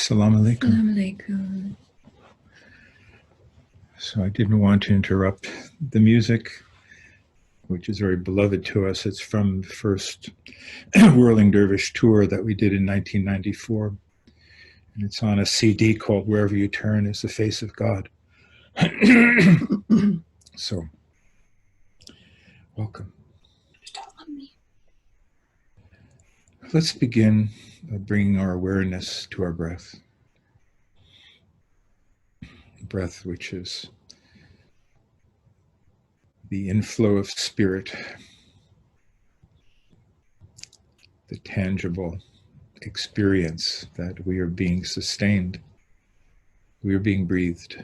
Assalamu alaikum. Assalamu alaikum. So I didn't want to interrupt the music, which is very beloved to us. It's from the first Whirling Dervish tour that we did in 1994. And it's on a CD called Wherever You Turn is the Face of God. So, welcome. Let's begin by bringing our awareness to our breath. Breath, which is the inflow of spirit, the tangible experience that we are being sustained, we are being breathed.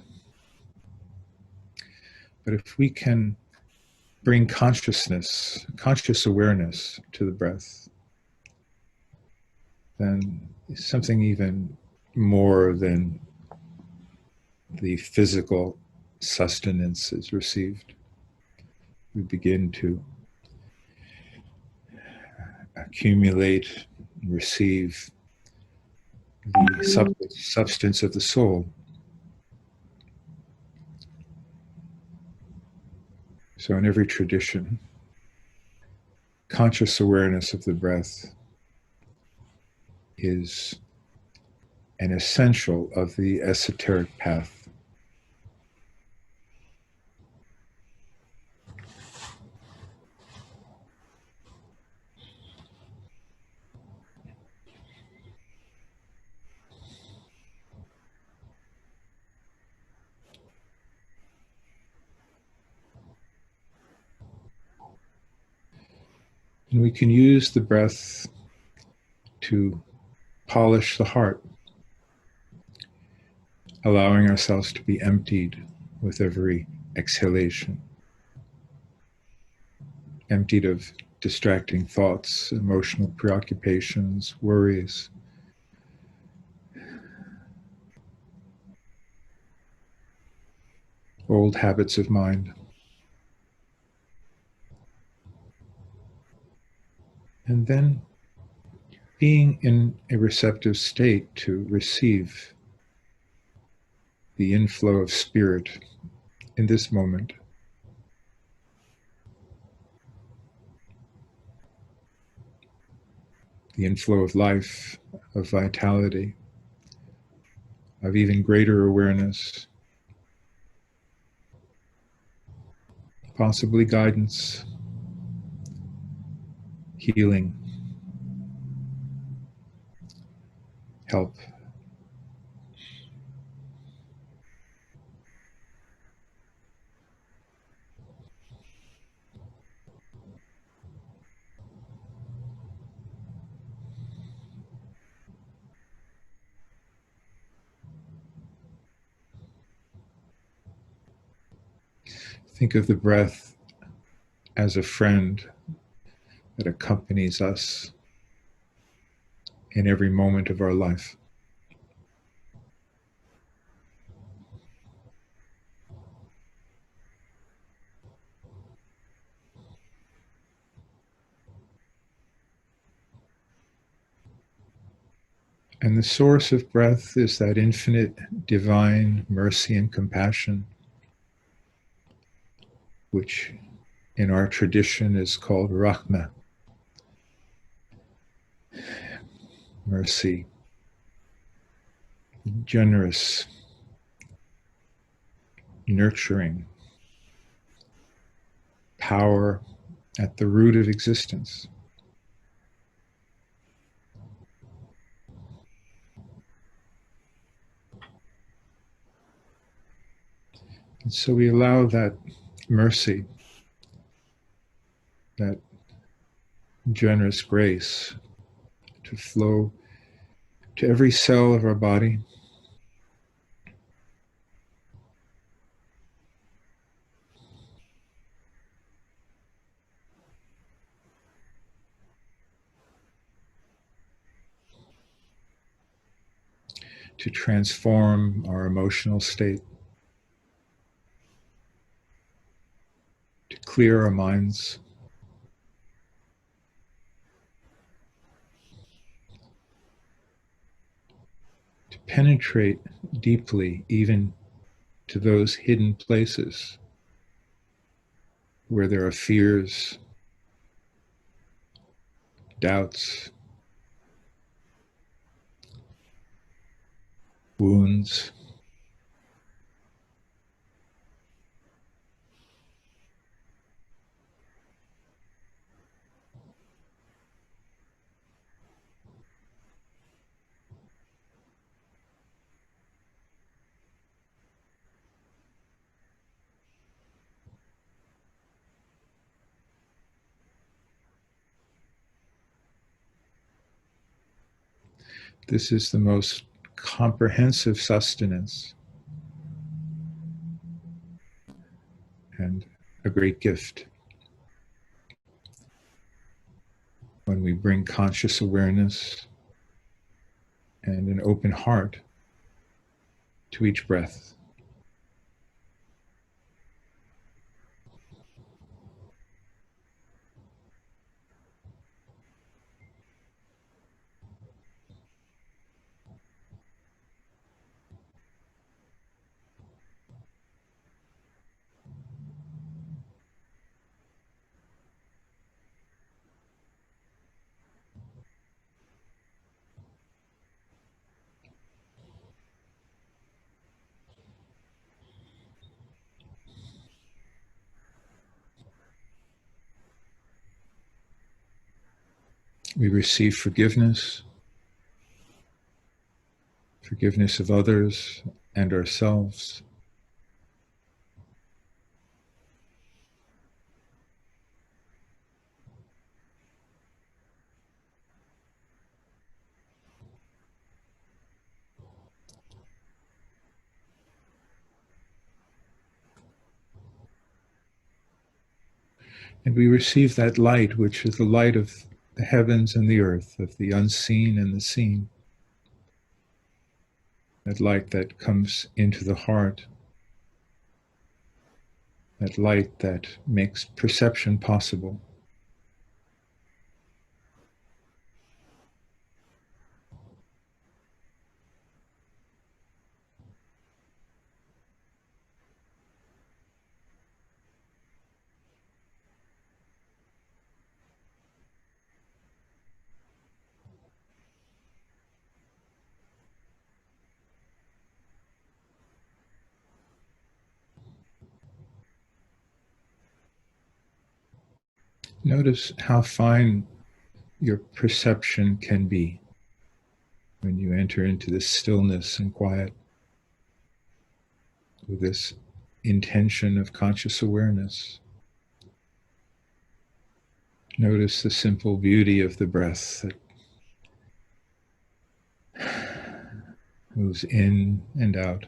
But if we can bring consciousness, conscious awareness to the breath, then something even more than the physical sustenance is received. We begin to accumulate and receive the substance of the soul. So in every tradition, conscious awareness of the breath is an essential of the esoteric path. And we can use the breath to polish the heart, allowing ourselves to be emptied with every exhalation, emptied of distracting thoughts, emotional preoccupations, worries. Old habits of mind. And then being in a receptive state to receive the inflow of spirit in this moment. The inflow of life, of vitality, of even greater awareness, possibly guidance, healing, help. Think of the breath as a friend that accompanies us in every moment of our life. And the source of breath is that infinite divine mercy and compassion, which in our tradition is called Rahmah, mercy, generous, nurturing, power at the root of existence. And so we allow that mercy, that generous grace to flow to every cell of our body, to transform our emotional state, to clear our minds, to penetrate deeply even to those hidden places where there are fears, doubts, wounds. This is the most comprehensive sustenance and a great gift. When we bring conscious awareness and an open heart to each breath. We receive forgiveness, forgiveness of others and ourselves. And we receive that light, which is the light of the heavens and the earth, of the unseen and the seen. That light that comes into the heart, that light that makes perception possible. Notice how fine your perception can be when you enter into this stillness and quiet with this intention of conscious awareness. Notice the simple beauty of the breath that moves in and out.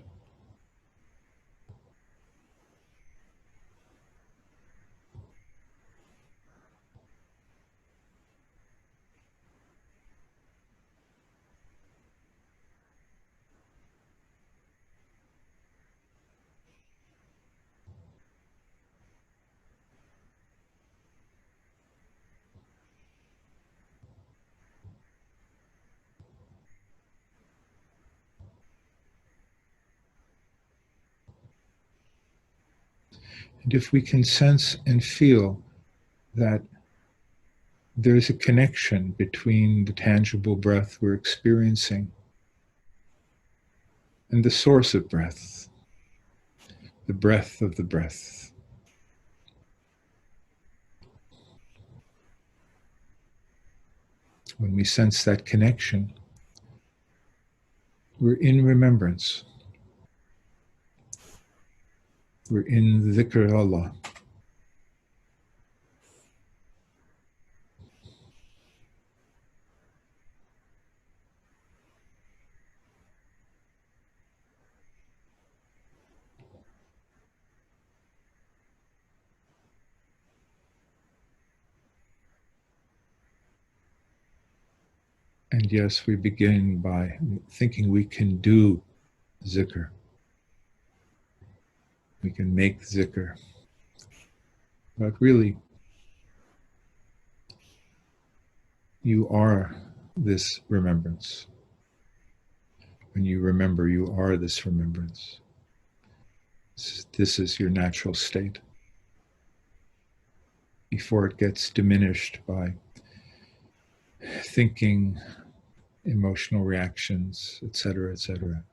And if we can sense and feel that there's a connection between the tangible breath we're experiencing and the source of breath, the breath of the breath. When we sense that connection, we're in remembrance. We're in dhikr Allah. And yes, we begin by thinking we can do zikr. We can make zikr. But really, you are this remembrance. when you remember, you are this remembrance. This is your natural state. Before it gets diminished by thinking, emotional reactions, etc., etc.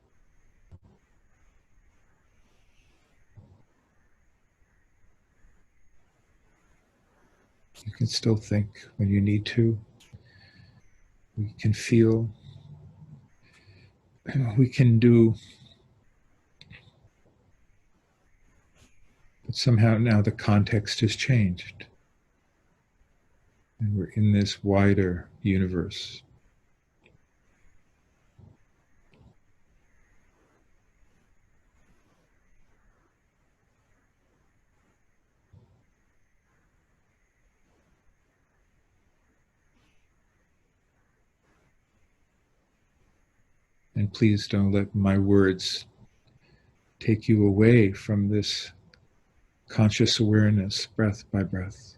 You can still think when you need to. We can feel. We can do. But somehow now the context has changed. And we're in this wider universe. And please don't let my words take you away from this conscious awareness, breath by breath.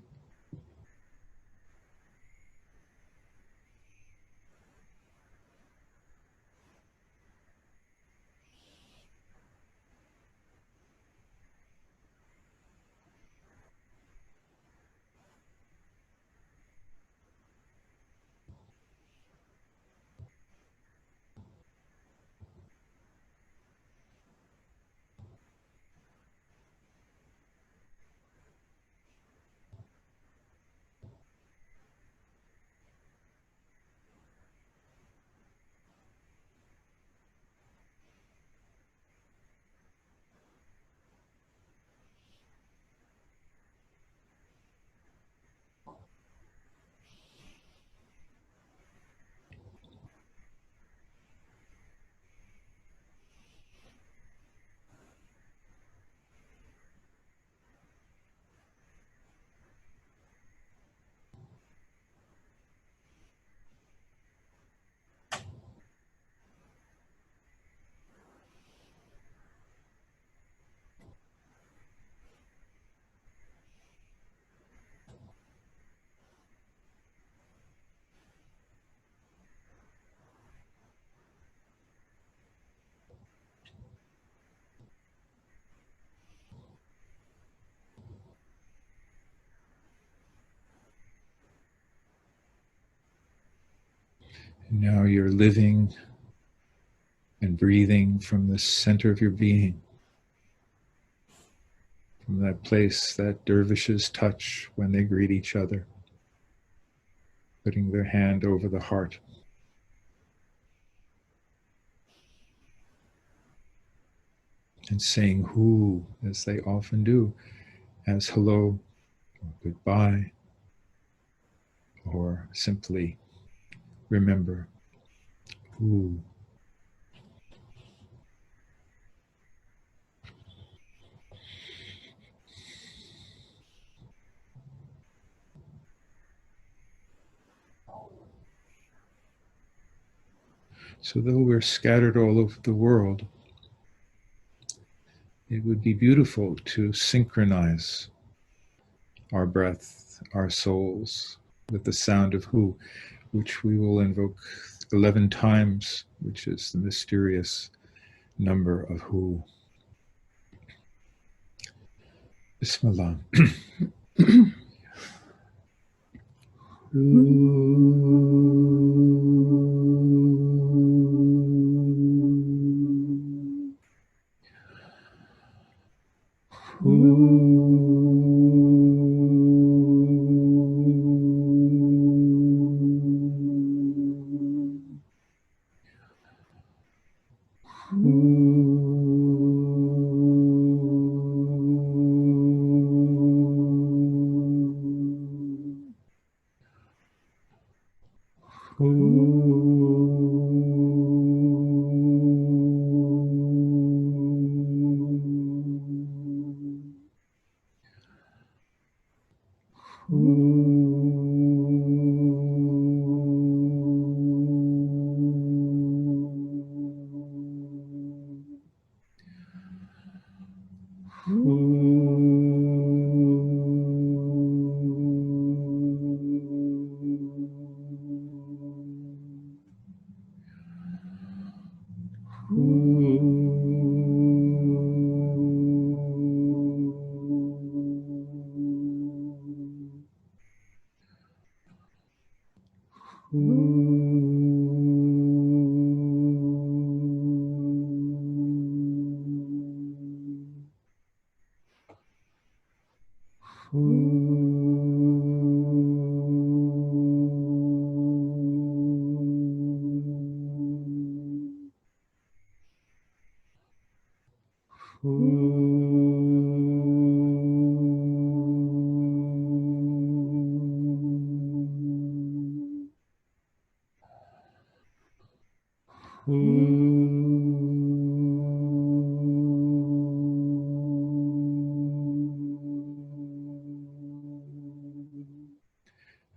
And now you're living and breathing from the center of your being, from that place that dervishes touch when they greet each other, putting their hand over the heart. And saying hu, as they often do, as hello, or goodbye, or simply remember hu. So though we're scattered all over the world, it would be beautiful to synchronize our breath, our souls, with the sound of hu, which we will invoke 11 times, which is the mysterious number of hu. Bismillah. And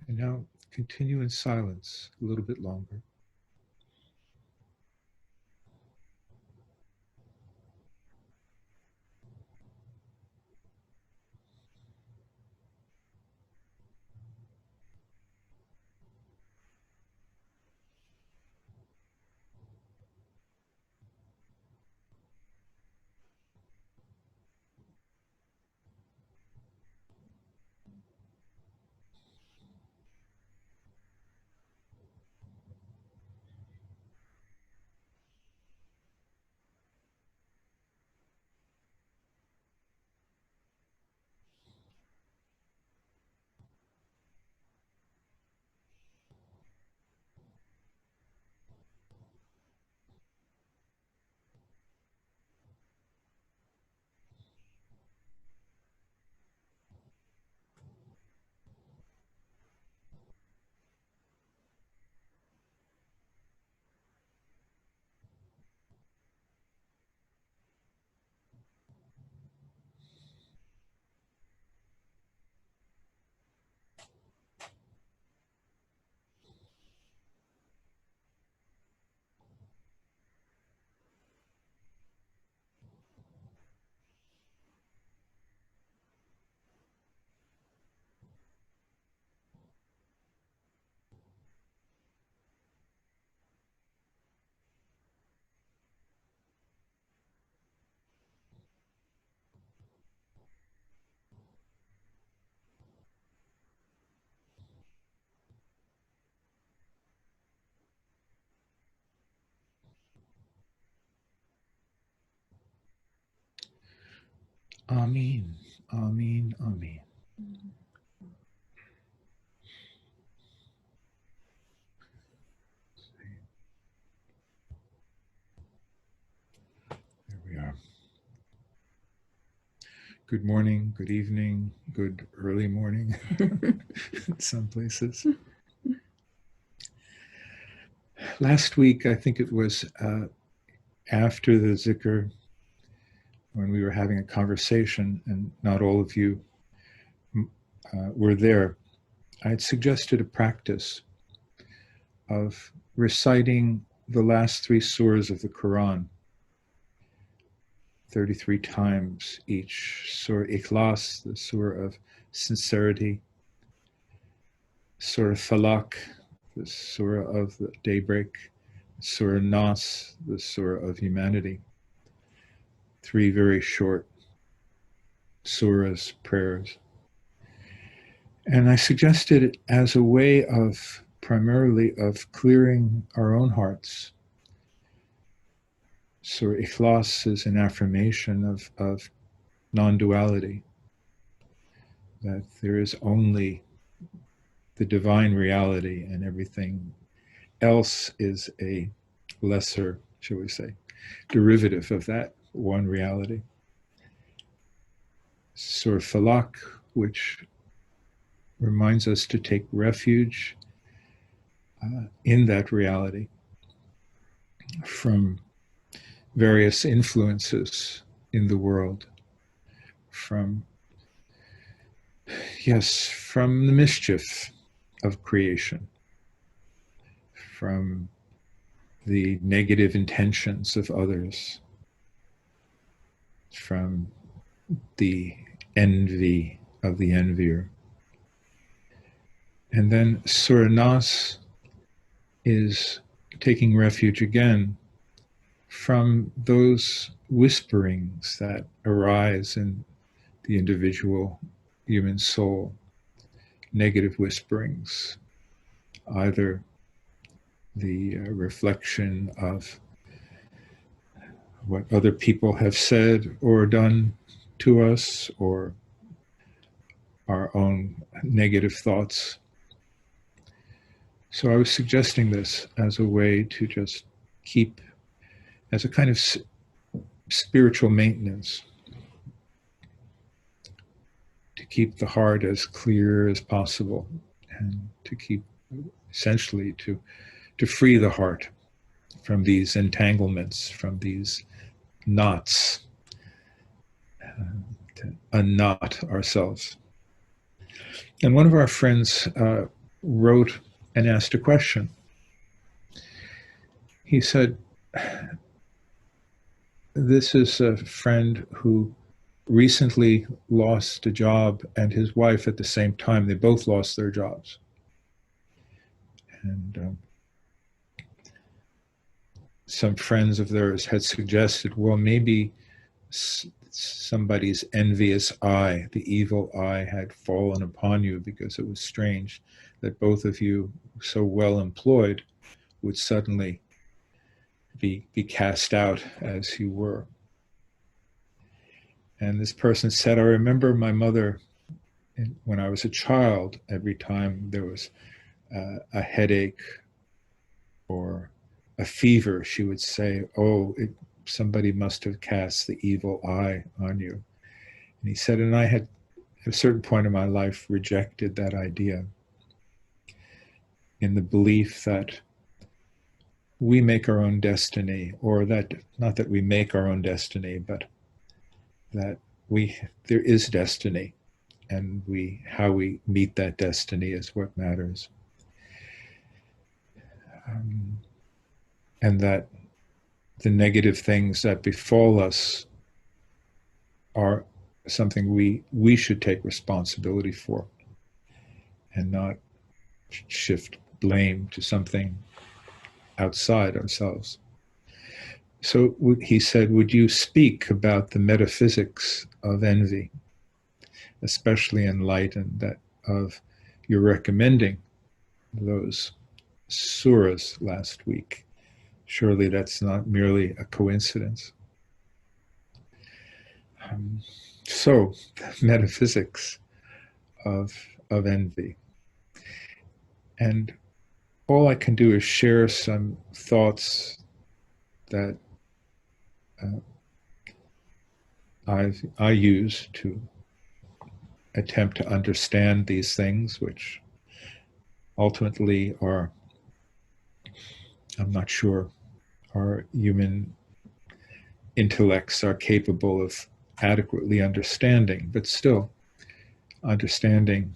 now continue in silence a little bit longer. Amen, amen, amen. There we are. Good morning, good evening, good early morning in some places. Last week, I think it was after the zikr, when we were having a conversation, and not all of you were there, I had suggested a practice of reciting the last 3 surahs of the Quran 33 times each. Surah Iklas, the surah of sincerity. Surah Falaq, the surah of the daybreak. Surah Nas, the surah of humanity. 3 very short surahs, prayers. And I suggested it as a way of, primarily, of clearing our own hearts. Surah Ikhlas is an affirmation of non-duality, that there is only the divine reality and everything else is a lesser, shall we say, derivative of that one reality. Surah Falaq, which reminds us to take refuge in that reality from various influences in the world, from the mischief of creation, from the negative intentions of others, from the envy of the envier. And then Surah Nas is taking refuge again from those whisperings that arise in the individual human soul, negative whisperings, either the reflection of what other people have said or done to us, or our own negative thoughts. So I was suggesting this as a way to just keep, as a kind of spiritual maintenance, to keep the heart as clear as possible, and to keep, essentially, to free the heart from these entanglements, from these knots, to unknot ourselves. And one of our friends wrote and asked a question. He said, this is a friend who recently lost a job, and his wife at the same time. They both lost their jobs. And some friends of theirs had suggested, well, maybe somebody's envious eye, the evil eye, had fallen upon you, because it was strange that both of you, so well employed, would suddenly be cast out as you were. And this person said, I remember my mother, when I was a child, every time there was a headache or a fever, she would say, oh, somebody must have cast the evil eye on you. And he said, and I had, at a certain point in my life, rejected that idea, in the belief that we make our own destiny, or that, not that we make our own destiny, but that there is destiny, and how we meet that destiny is what matters. And that the negative things that befall us are something we should take responsibility for, and not shift blame to something outside ourselves. So he said, would you speak about the metaphysics of envy, especially in light of your recommending those surahs last week? Surely that's not merely a coincidence. So, metaphysics of envy. And all I can do is share some thoughts that I use to attempt to understand these things, which ultimately are, I'm not sure, our human intellects are capable of adequately understanding, but still, understanding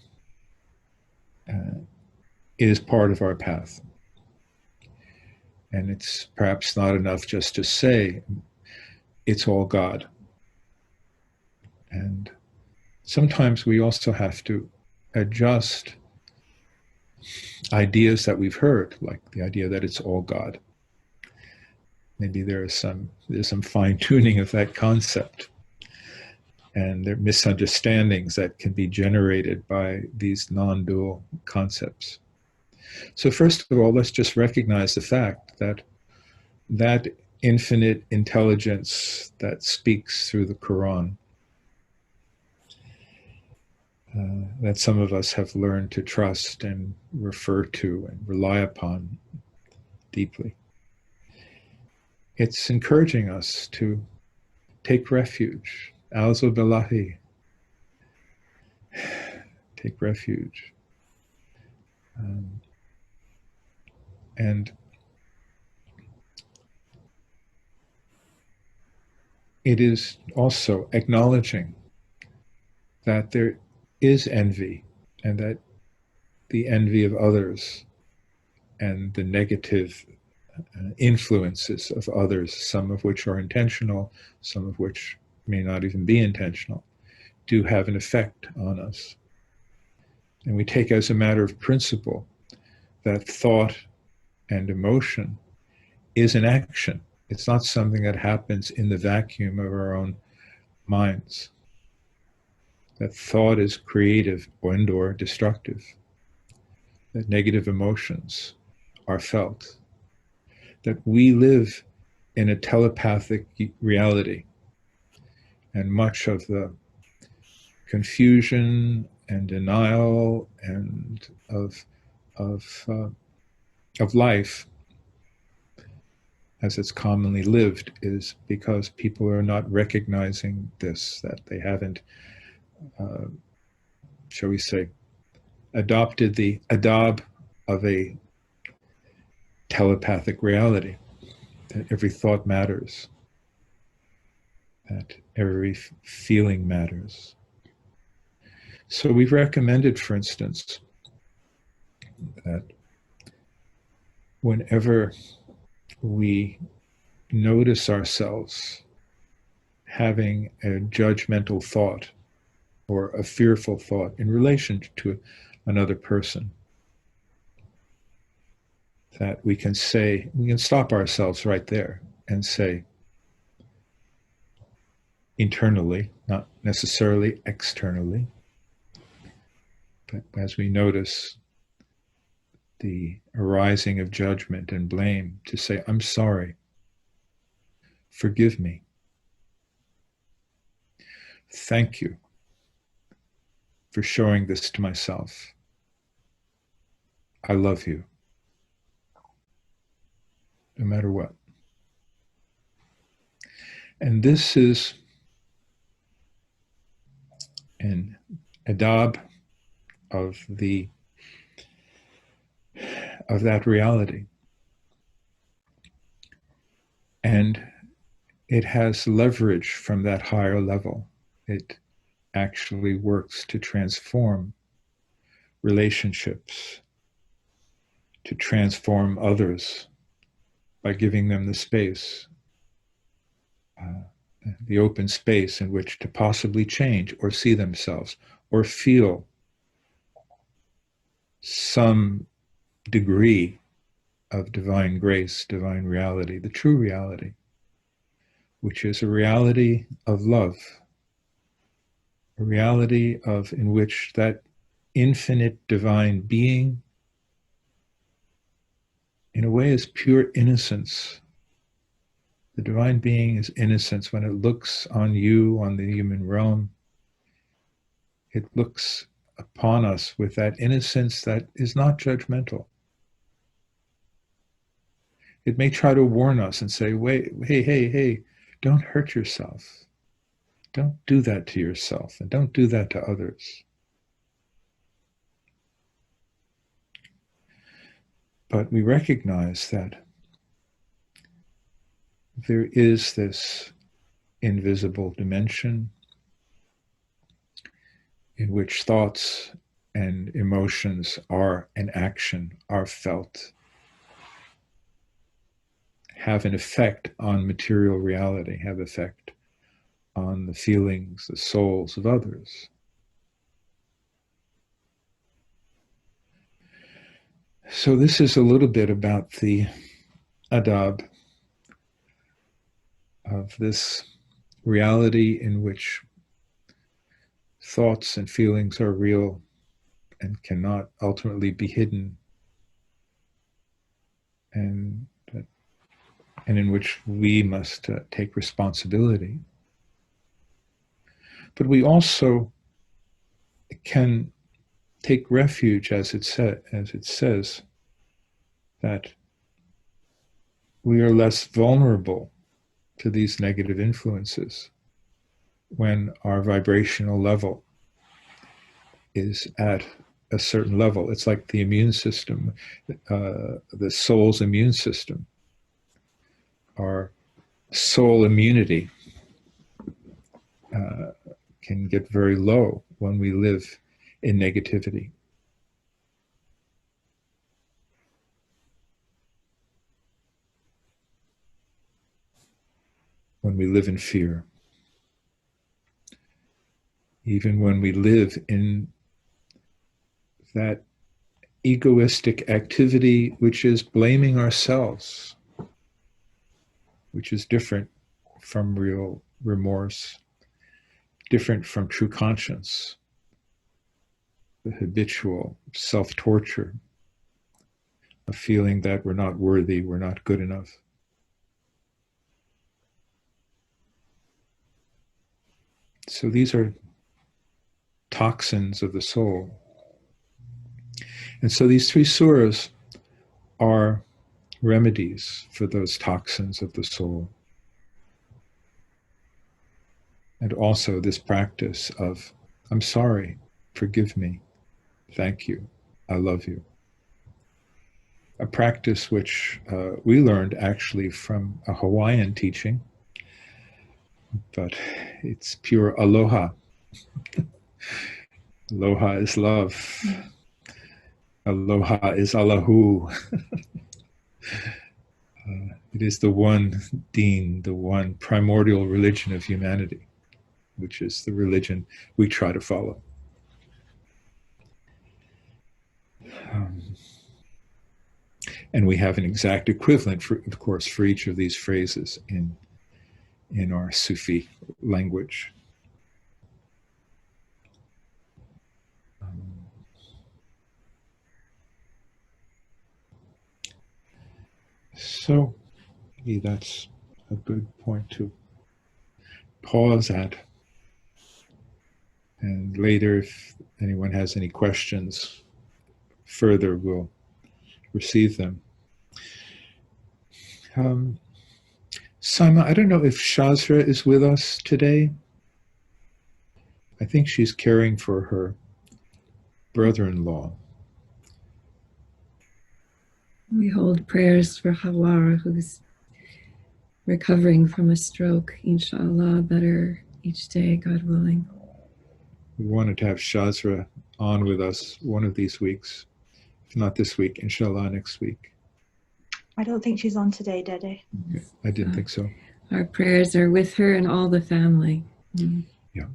is part of our path. And it's perhaps not enough just to say, it's all God. And sometimes we also have to adjust ideas that we've heard, like the idea that it's all God. Maybe there's some fine-tuning of that concept. And there are misunderstandings that can be generated by these non-dual concepts. So first of all, let's just recognize the fact that that infinite intelligence that speaks through the Quran, that some of us have learned to trust and refer to and rely upon deeply, it's encouraging us to take refuge. A'udhu billahi. Take refuge. And it is also acknowledging that there is envy, and that the envy of others and the negative influences of others, some of which are intentional, some of which may not even be intentional, do have an effect on us. And we take as a matter of principle that thought and emotion is an action. It's not something that happens in the vacuum of our own minds. That thought is creative and/or destructive. That negative emotions are felt that we live in a telepathic reality, and much of the confusion and denial and of life as it's commonly lived is because people are not recognizing this, that they haven't, shall we say, adopted the adab of a telepathic reality, that every thought matters, that every feeling matters. So we've recommended, for instance, that whenever we notice ourselves having a judgmental thought or a fearful thought in relation to another person, that we can stop ourselves right there and say, internally, not necessarily externally, but as we notice the arising of judgment and blame, to say, I'm sorry, forgive me, thank you for showing this to myself, I love you, no matter what. And this is an adab of that reality. And it has leverage from that higher level. It actually works to transform relationships, to transform others by giving them the space, the open space in which to possibly change or see themselves or feel some degree of divine grace, divine reality, the true reality, which is a reality of love, a reality in which that infinite divine being, in a way, is pure innocence. The divine being is innocence. When it looks on you, on the human realm, it looks upon us with that innocence that is not judgmental. It may try to warn us and say, wait, hey, don't hurt yourself. Don't do that to yourself, and don't do that to others. But we recognize that there is this invisible dimension in which thoughts and emotions are an action, are felt, have an effect on material reality, have effect on the feelings, the souls of others. So this is a little bit about the adab of this reality in which thoughts and feelings are real and cannot ultimately be hidden, and in which we must take responsibility. But we also can take refuge, as it says, that we are less vulnerable to these negative influences when our vibrational level is at a certain level. It's like the immune system, the soul's immune system. Our soul immunity can get very low when we live in negativity. When we live in fear. Even when we live in that egoistic activity which is blaming ourselves, which is different from real remorse, different from true conscience, the habitual self-torture of feeling that we're not worthy, we're not good enough. So these are toxins of the soul. And so these 3 surahs are remedies for those toxins of the soul. And also this practice of, I'm sorry, forgive me, thank you, I love you. A practice which we learned actually from a Hawaiian teaching, but it's pure aloha. Aloha is love. Aloha is Allahu. It is the one deen, the one primordial religion of humanity, which is the religion we try to follow. And we have an exact equivalent, of course, for each of these phrases in our Sufi language. So that's a good point to pause at. And later, if anyone has any questions further, we'll receive them. Saima, I don't know if Shazra is with us today. I think she's caring for her brother-in-law. We hold prayers for Hawara, who's recovering from a stroke, inshallah, better each day, God willing. We wanted to have Shazra on with us one of these weeks. If not this week, inshallah next week. I don't think she's on today, Dede. Okay. I didn't think so. Our prayers are with her and all the family. Yeah.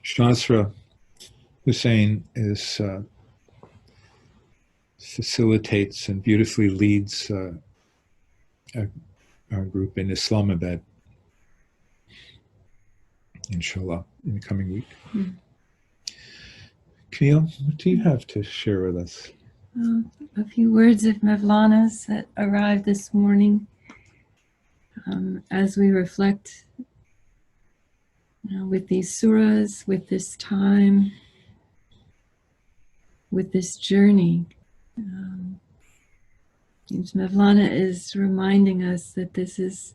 Shazra Hussain is facilitates and beautifully leads our group in Islamabad, inshallah, in the coming week. Camille, what do you have to share with us? A few words of Mevlana's that arrived this morning as we reflect with these surahs, with this time, with this journey. Mevlana is reminding us that this is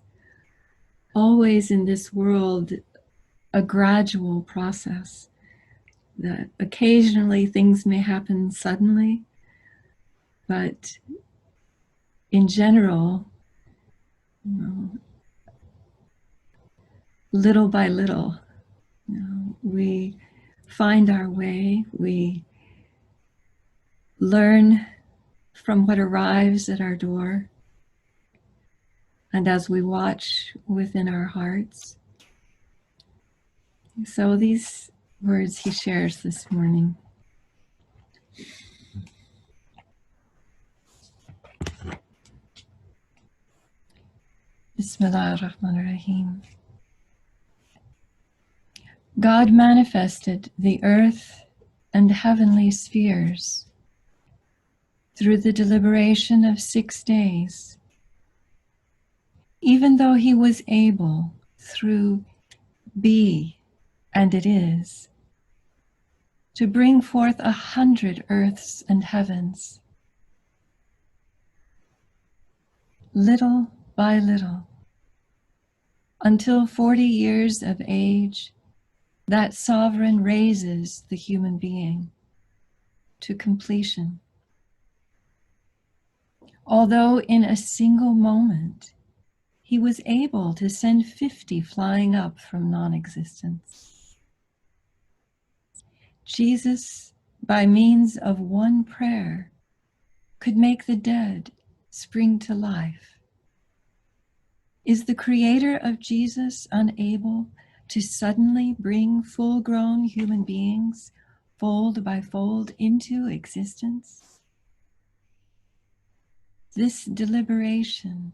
always in this world a gradual process, that occasionally things may happen suddenly, but in general, little by little, we find our way, we learn from what arrives at our door, and as we watch within our hearts. So these words he shares this morning. Bismillah ar-Rahman ar-Rahim. God manifested the earth and heavenly spheres through the deliberation of 6 days, even though he was able through be and it is to bring forth 100 earths and heavens, little by little, until 40 years of age, that sovereign raises the human being to completion. Although in a single moment, he was able to send 50 flying up from non-existence. Jesus, by means of one prayer, could make the dead spring to life. Is the creator of Jesus unable to suddenly bring full-grown human beings, fold by fold, into existence? This deliberation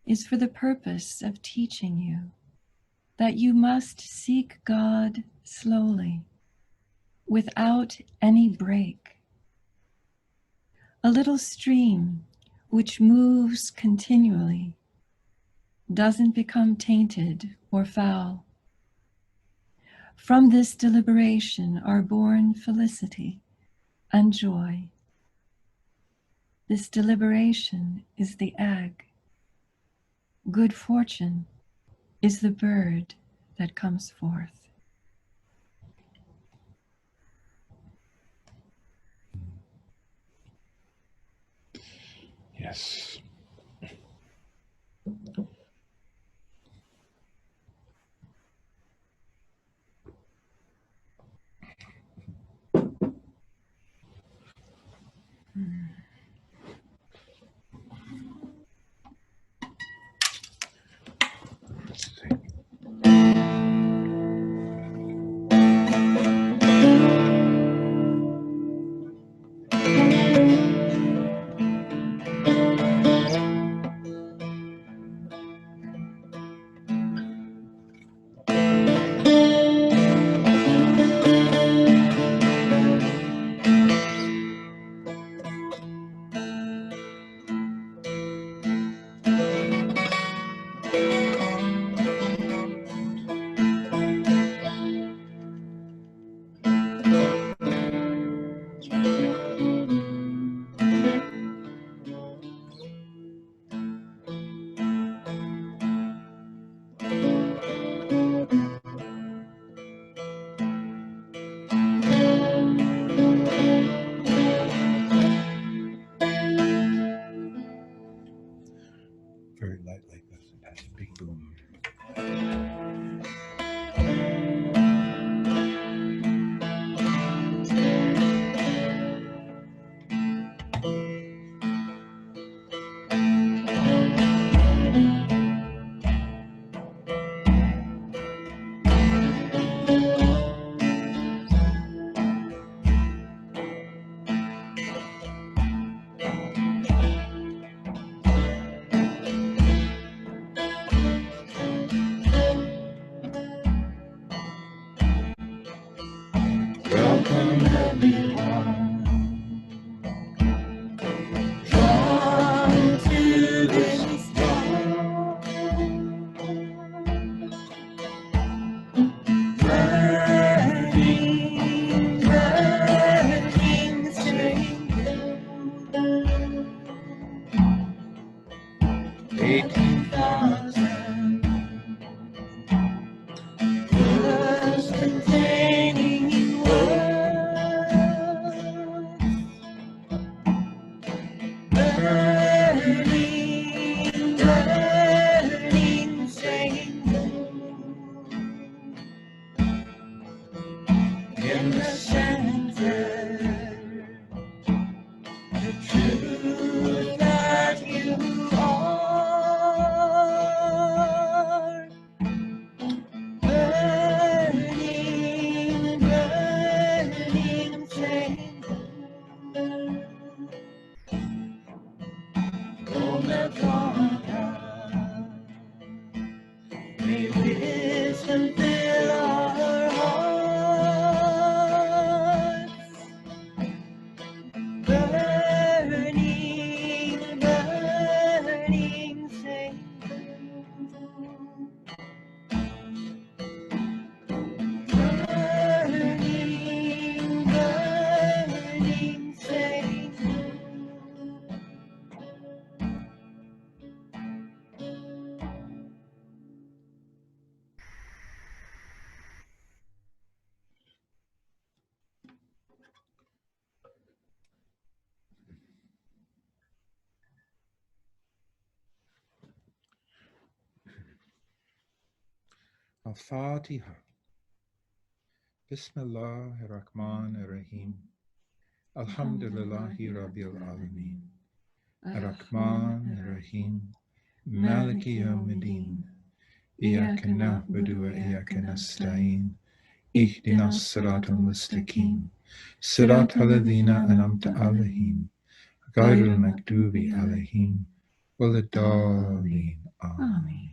is for the purpose of teaching you that you must seek God slowly, without any break, A little stream which moves continually doesn't become tainted or foul. From this deliberation are born felicity and joy. This deliberation is the egg. Good fortune is the bird that comes forth. Yes. Let's see. Very light like this. It has a big boom. Welcome everyone. Come to this dawn. Burning, burning stranger. 18,000 words containing words. Burning, burning stranger. In the center, the truth that you are. Burning, burning flame. Oh, my God, may wisdom fill our hearts. Burning, burning flame. Burning, burning flame. Al-Fatiha. Bismillahir-Rahmanir-Rahim. Alhamdulillahi Rabbil Alameen. Ar-Rahmanir-Rahim. Maliki Yawmiddin. Iyyaka na'budu wa iyyaka nasta'in. Ihdinas siratal mustaqim. Siratal ladzina an'amta alayhim. Ghayril maghdubi alayhim waladdallin. Amen.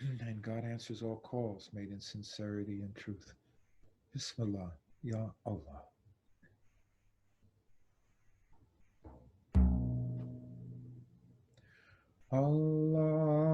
And God answers all calls made in sincerity and truth. Bismillah, Ya Allah. Allah,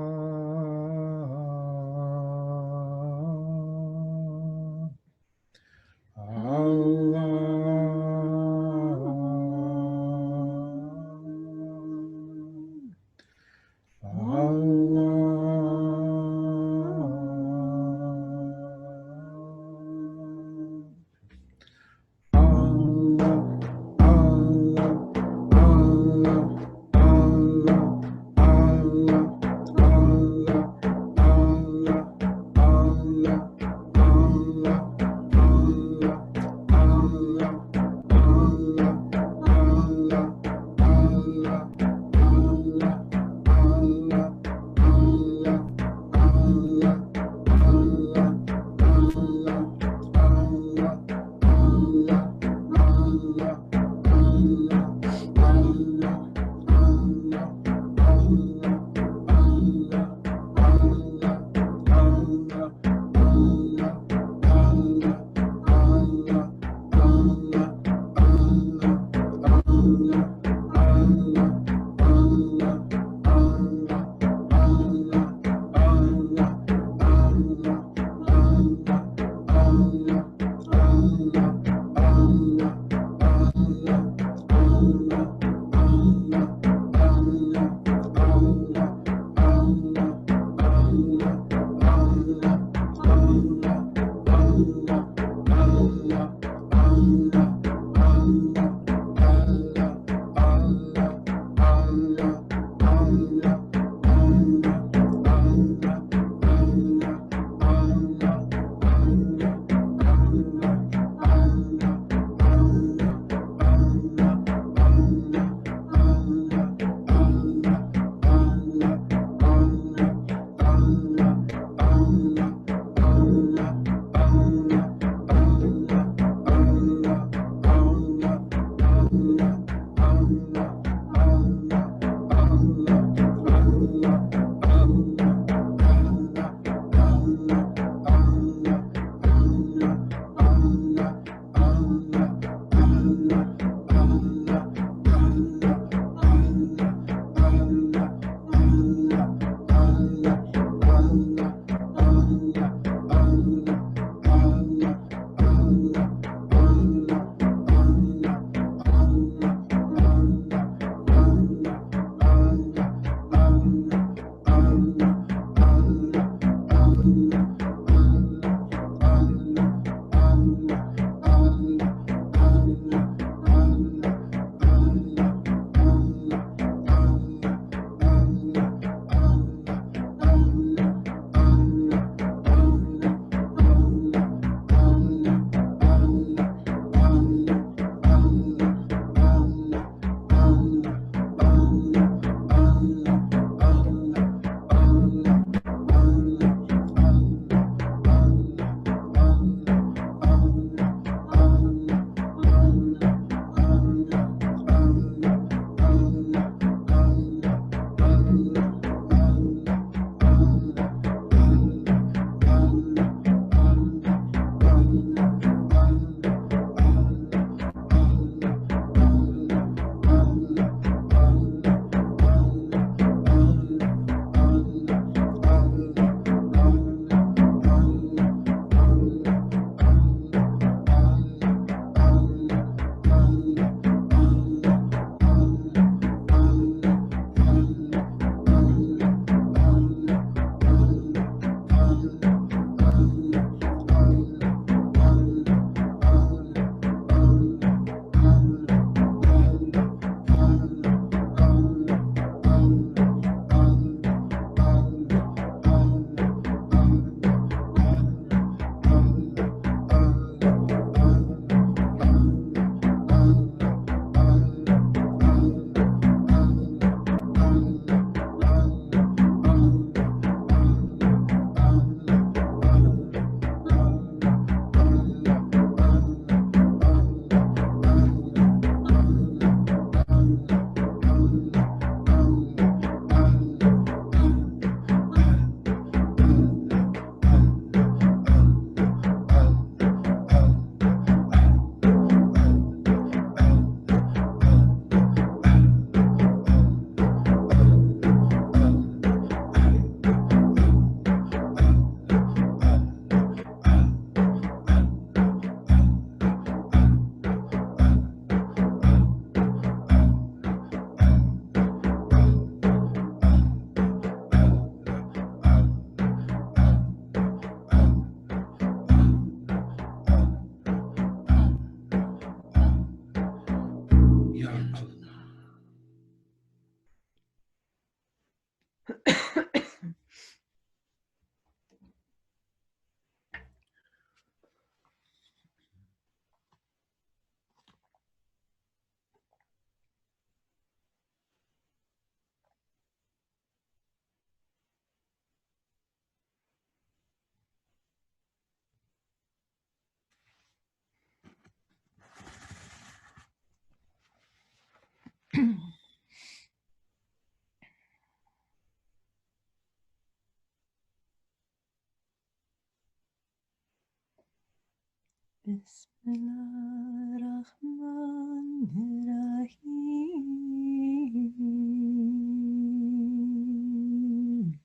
Bismillahirrahmanirrahim.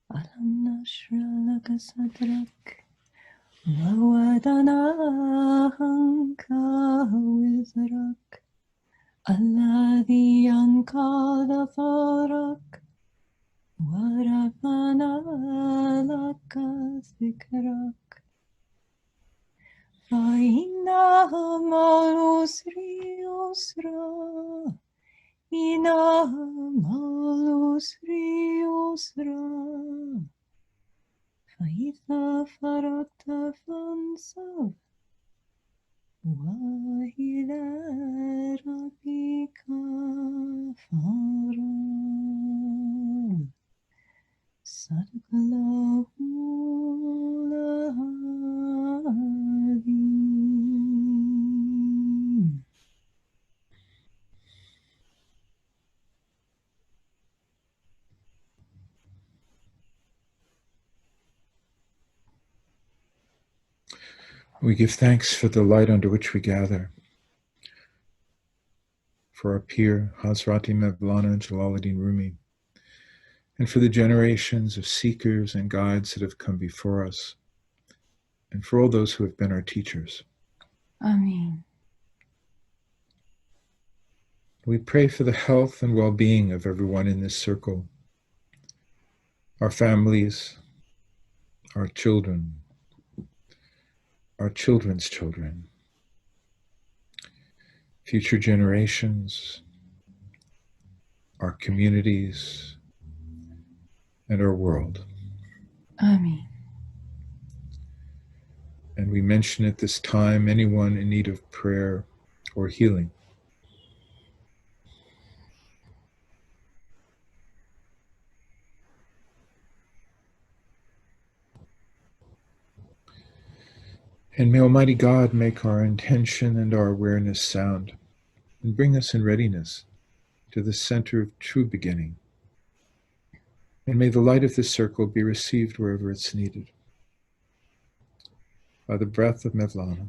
Alam nashrah laka sadrak wa wadana anka wizrak alladhi anqadha dhahrak wa rafa'na laka dhikrak fa inna ma'al usri yusra inna ma'al usri yusra فإذا فرغت فانصب وإلى ربك فارغب صدق الله العظيم. We give thanks for the light under which we gather, for our peer, Hazrati Mevlana Jalaluddin Rumi, and for the generations of seekers and guides that have come before us, and for all those who have been our teachers. Amen. We pray for the health and well-being of everyone in this circle, our families, our children, our children's children, future generations, our communities, and our world. Amen. And we mention at this time anyone in need of prayer or healing. And may Almighty God make our intention and our awareness sound and bring us in readiness to the center of true beginning. And may the light of this circle be received wherever it's needed. By the breath of Mevlana,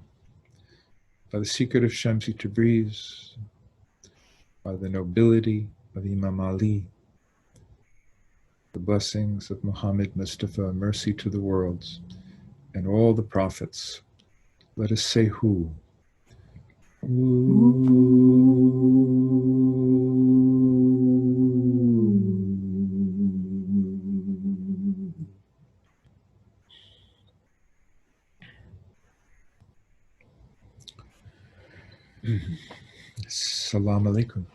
by the secret of Shamsi Tabriz, by the nobility of Imam Ali, the blessings of Muhammad Mustafa, mercy to the worlds, and all the prophets. Let us say who? Salam alaikum.